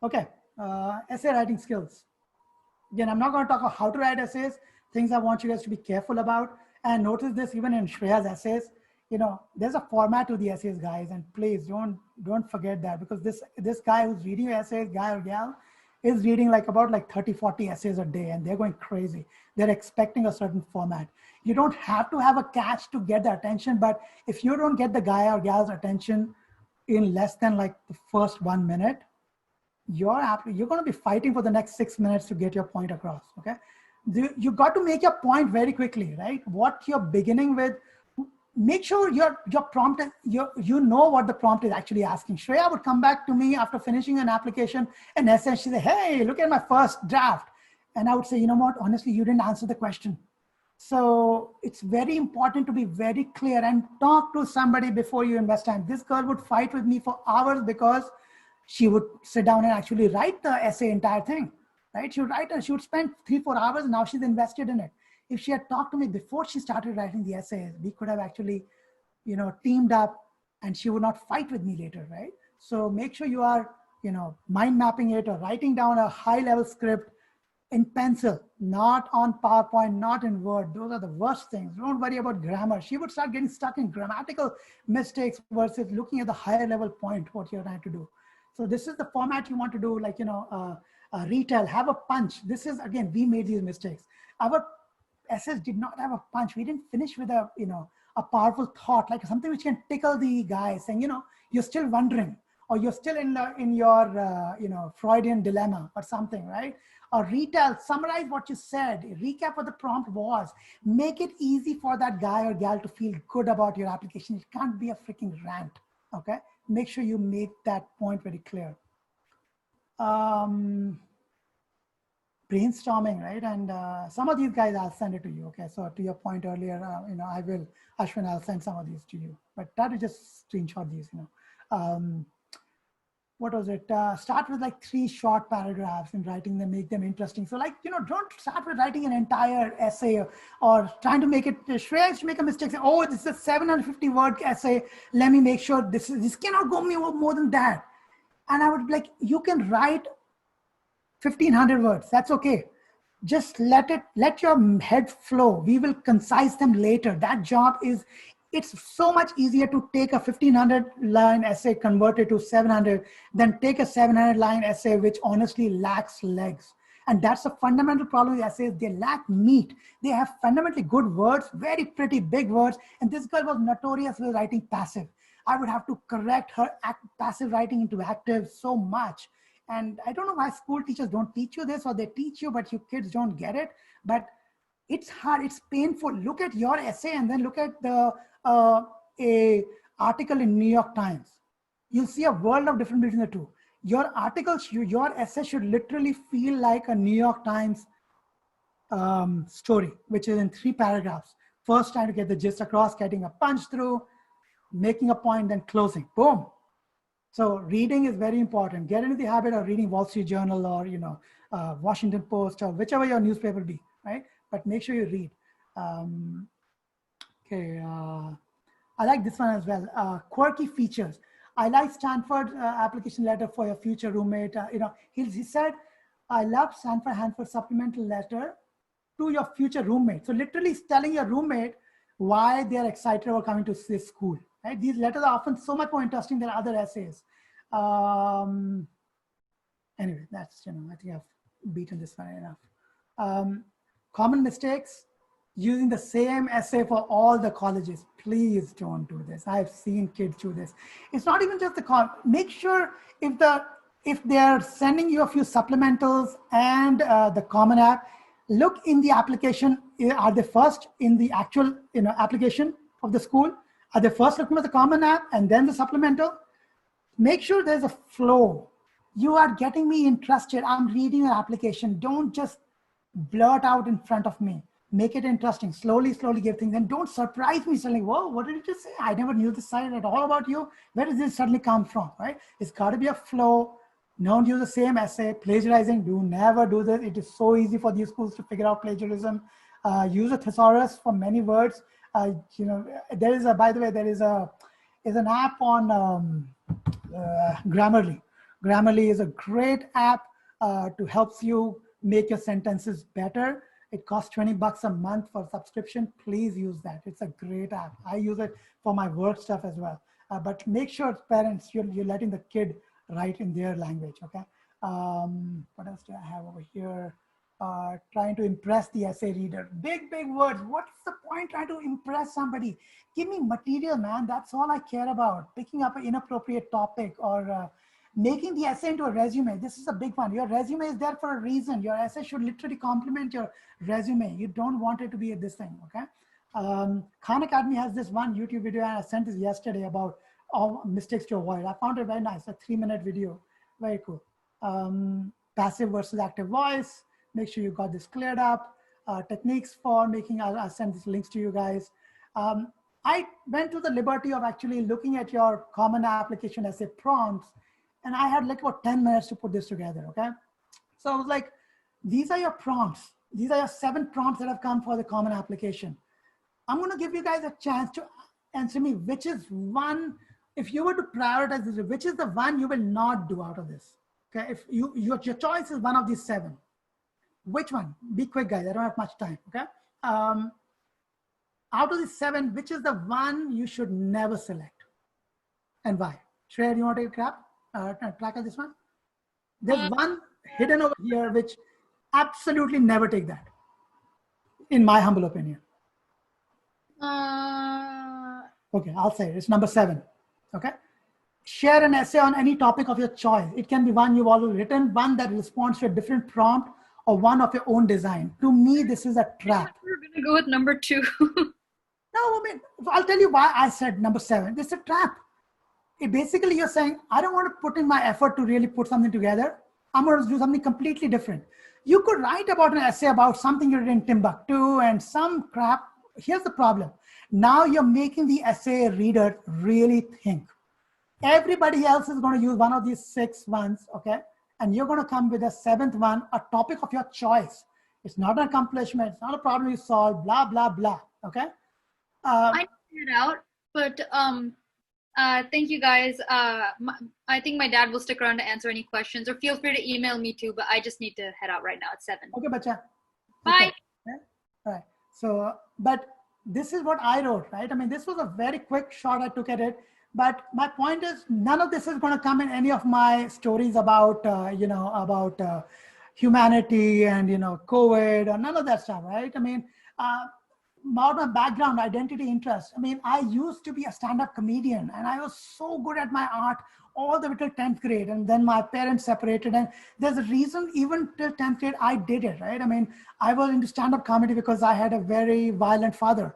Okay, essay writing skills. Again, I'm not going to talk about how to write essays, things I want you guys to be careful about. And notice this even in Shreya's essays, there's a format to the essays, guys, and please don't forget that, because this guy who's reading your essays, guy or gal, is reading about 30, 40 essays a day, and they're going crazy. They're expecting a certain format. You don't have to have a catch to get the attention, but if you don't get the guy or gal's attention in less than the first 1 minute, you're going to be fighting for the next 6 minutes to get your point across. Okay, you got to make your point very quickly, right? What you're beginning with, make sure your prompt, you know what the prompt is actually asking. Shreya would come back to me after finishing an application, an essay, she said, hey, look at my first draft. And I would say, you know what, honestly, you didn't answer the question. So it's very important to be very clear and talk to somebody before you invest time. This girl would fight with me for hours because she would sit down and actually write the essay, entire thing, right? She would write it, she would spend 3-4 hours, and now she's invested in it. If she had talked to me before she started writing the essays, we could have actually, teamed up, and she would not fight with me later, right? So make sure you are, mind mapping it or writing down a high level script in pencil, not on PowerPoint, not in Word. Those are the worst things. Don't worry about grammar. She would start getting stuck in grammatical mistakes versus looking at the higher level point, what you're trying to do. So this is the format you want to do, retell, have a punch. This is, again, we made these mistakes. Our essays did not have a punch. We didn't finish with a powerful thought, like something which can tickle the guy, saying, you're still wondering, or you're still in your Freudian dilemma or something, right? Or retell, summarize what you said, recap what the prompt was, make it easy for that guy or gal to feel good about your application. It can't be a freaking rant, okay? Make sure you make that point very clear. Brainstorming, right? And some of these guys, I'll send it to you, okay? So to your point earlier, I will, Ashwin, I'll send some of these to you, but try to just screenshot these, what was it? Start with 3 short paragraphs and writing them, make them interesting. So don't start with writing an entire essay or trying to make it. Shreya used to make a mistake. Say, oh, this is a 750 word essay. Let me make sure this cannot go more than that. And I would be like, you can write 1500 words. That's okay. Just let your head flow. We will concise them later. That job is, it's so much easier to take a 1500 line essay, convert it to 700, than take a 700 line essay, which honestly lacks legs. And that's a fundamental problem with essays. They lack meat. They have fundamentally good words, very pretty big words. And this girl was notorious for writing passive. I would have to correct her passive writing into active so much. And I don't know why school teachers don't teach you this, or they teach you, but you kids don't get it. But it's hard, it's painful. Look at your essay and then look at the a article in New York Times. You'll see a world of difference between the two. Your articles, your essay should literally feel like a New York Times story, which is in 3 paragraphs. First, trying to get the gist across, getting a punch through, making a point, then closing. Boom. So reading is very important. Get into the habit of reading Wall Street Journal or Washington Post or whichever your newspaper be, right? But make sure you read. Okay, I like this one as well. Quirky features. I like Stanford application letter for your future roommate. He said, I love Stanford Hanford supplemental letter to your future roommate. So literally telling your roommate why they're excited about coming to this school. Right? These letters are often so much more interesting than other essays. Anyway, that's, I think I've beaten this one enough. Common mistakes, using the same essay for all the colleges. Please don't do this. I've seen kids do this. It's not even just make sure if they're sending you a few supplementals and the Common App, look in the application. Are they first in the actual application of the school? Are they first looking at the Common App and then the supplemental? Make sure there's a flow. You are getting me interested. I'm reading your application. Don't just blurt out in front of me. Make it interesting. Slowly give things. And don't surprise me suddenly. Whoa, what did you just say? I never knew this side at all about you. Where does this suddenly come from, right? It's got to be a flow. Don't use the same essay. Plagiarizing, never do this. It is so easy for these schools to figure out plagiarism. Use a thesaurus for many words. There is an app on Grammarly Grammarly is a great app to helps you make your sentences better. It costs 20 bucks a month for subscription. Please use that. It's a great app. I use it for my work stuff as well. But make sure parents, you're letting the kid write in their language, okay? What else do I have over here? Trying to impress the essay reader. Big, big words. What's the point trying to impress somebody? Give me material, man. That's all I care about. Picking up an inappropriate topic or making the essay into a resume. This is a big one. Your resume is there for a reason. Your essay should literally complement your resume. You don't want it to be this thing, okay? Khan Academy has this one YouTube video, and I sent this yesterday about all mistakes to avoid. I found it very nice, a 3-minute video. Very cool. Passive versus active voice. Make sure you got this cleared up. Techniques for making, I'll send these links to you guys. I went to the liberty of actually looking at your common application essay prompts, and I had like about 10 minutes to put this together, okay? So I was like, these are your prompts. These are your 7 prompts that have come for the common application. I'm gonna give you guys a chance to answer me which is one, if you were to prioritize this, which is the one you will not do out of this, okay? If your choice is one of these 7, which one? Be quick, guys, I don't have much time, okay? Out of these 7, which is the one you should never select and why? Shreya, you want to take a track of this one? There's one hidden over here, which absolutely never take that, in my humble opinion. Okay, I'll say it. It's number 7, okay? Share an essay on any topic of your choice. It can be one you've already written, one that responds to a different prompt, or one of your own design. To me, this is a trap. We're gonna go with number 2. No, I mean, I'll tell you why I said number 7. It's a trap. Basically, you're saying, I don't want to put in my effort to really put something together. I'm going to do something completely different. You could write about an essay about something you did in Timbuktu and some crap. Here's the problem. Now you're making the essay reader really think. Everybody else is going to use one of these 6 ones, okay? And you're going to come with a 7th one, a topic of your choice. It's not an accomplishment. It's not a problem you solve, blah, blah, blah, okay? I figured it out, but thank you guys. I think my dad will stick around to answer any questions, or feel free to email me too, but I just need to head out right now at 7. Okay, bacha. Bye. Okay. All right. So, but this is what I wrote, right? I mean, this was a very quick shot I took at it. But my point is, none of this is going to come in any of my stories about, about humanity and, COVID or none of that stuff, right? I mean, about my background, identity, interest. I mean, I used to be a stand-up comedian and I was so good at my art all the way till 10th grade. And then my parents separated, and there's a reason even till 10th grade, I did it, right? I mean, I was into stand-up comedy because I had a very violent father.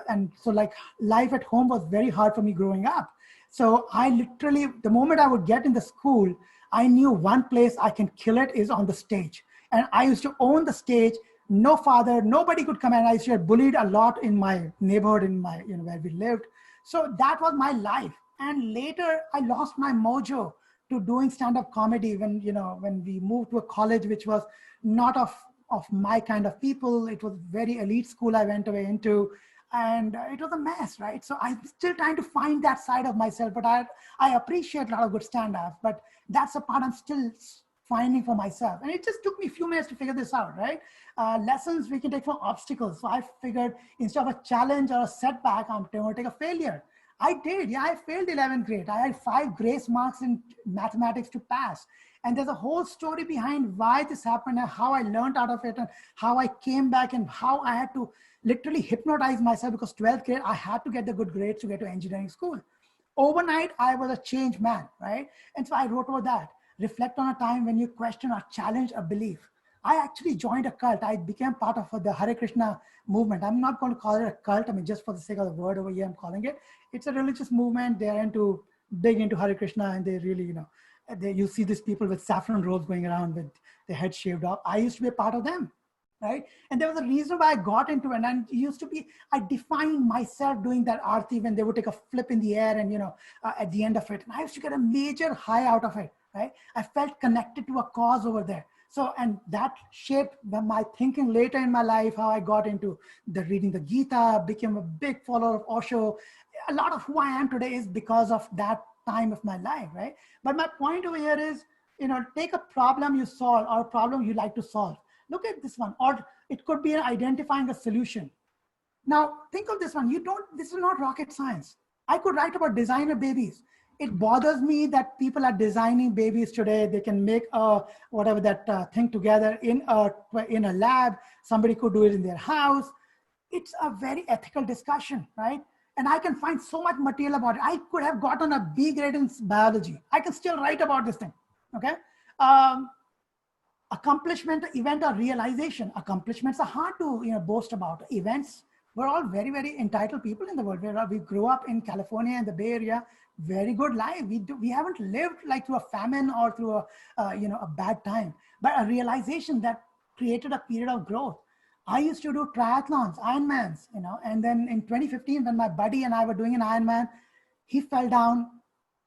And so like life at home was very hard for me growing up. So I literally, the moment I would get in the school, I knew one place I can kill it is on the stage. And I used to own the stage. No father, nobody could come, and I used to get bullied a lot in my neighborhood, in my, where we lived. So that was my life. And later I lost my mojo to doing stand-up comedy when, when we moved to a college, which was not of my kind of people. It was very elite school I went away into. And it was a mess, right? So I'm still trying to find that side of myself, but I appreciate a lot of good stand-up, but that's a part I'm still finding for myself. And it just took me a few minutes to figure this out, right? Lessons we can take from obstacles. So I figured instead of a challenge or a setback, I'm going to take a failure. I did, yeah, I failed 11th grade. I had 5 grace marks in mathematics to pass. And there's a whole story behind why this happened and how I learned out of it and how I came back and how I had to literally hypnotize myself, because 12th grade, I had to get the good grades to get to engineering school. Overnight, I was a changed man, right? And so I wrote about that. Reflect on a time when you question or challenge a belief. I actually joined a cult. I became part of the Hare Krishna movement. I'm not going to call it a cult. I mean, just for the sake of the word over here, I'm calling it. It's a religious movement. They're big into Hare Krishna, and they really, you see these people with saffron robes going around with their head shaved off. I used to be a part of them, right? And there was a reason why I got into it. And it used to be, I defined myself doing that arti when they would take a flip in the air and, at the end of it. And I used to get a major high out of it, right? I felt connected to a cause over there. So, and that shaped my thinking later in my life, how I got into reading the Gita, became a big follower of Osho. A lot of who I am today is because of that time of my life, right? But my point over here is, take a problem you solve or a problem you like to solve. Look at this one, or it could be identifying a solution. Now, think of this one. This is not rocket science. I could write about designer babies. It bothers me that people are designing babies today. They can make whatever that thing together in a lab. Somebody could do it in their house. It's a very ethical discussion, right? And I can find so much material about it. I could have gotten a B grade in biology. I can still write about this thing, okay? Accomplishment, event, or realization. Accomplishments are hard to boast about. Events, we're all very, very entitled people in the world. We grew up in California and the Bay Area, very good life. We haven't lived like through a famine or through a bad time, but a realization that created a period of growth. I used to do triathlons, Ironmans, and then in 2015, when my buddy and I were doing an Ironman, he fell down,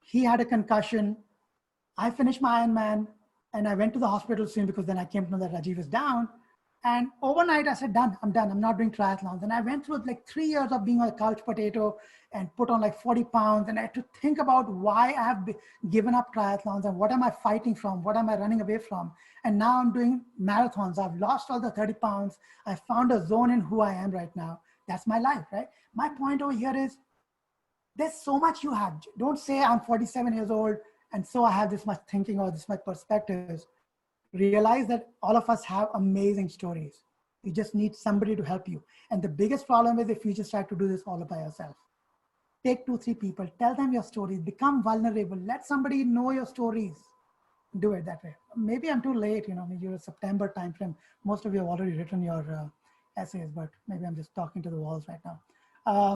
he had a concussion. I finished my Ironman and I went to the hospital soon because then I came to know that Rajiv is down. And overnight I said, done, I'm done. I'm not doing triathlons. And I went through like 3 years of being a couch potato and put on like 40 pounds. And I had to think about why I have given up triathlons and what am I fighting from? What am I running away from? And now I'm doing marathons. I've lost all the 30 pounds. I found a zone in who I am right now. That's my life, right? My point over here is there's so much you have. Don't say I'm 47 years old and so I have this much thinking or this much perspectives. Realize that all of us have amazing stories. You just need somebody to help you. And the biggest problem is if you just try to do this all by yourself. Take 2-3 people, tell them your stories, become vulnerable, let somebody know your stories. Do it that way. Maybe I'm too late, you're a September timeframe. Most of you have already written your essays, but maybe I'm just talking to the walls right now.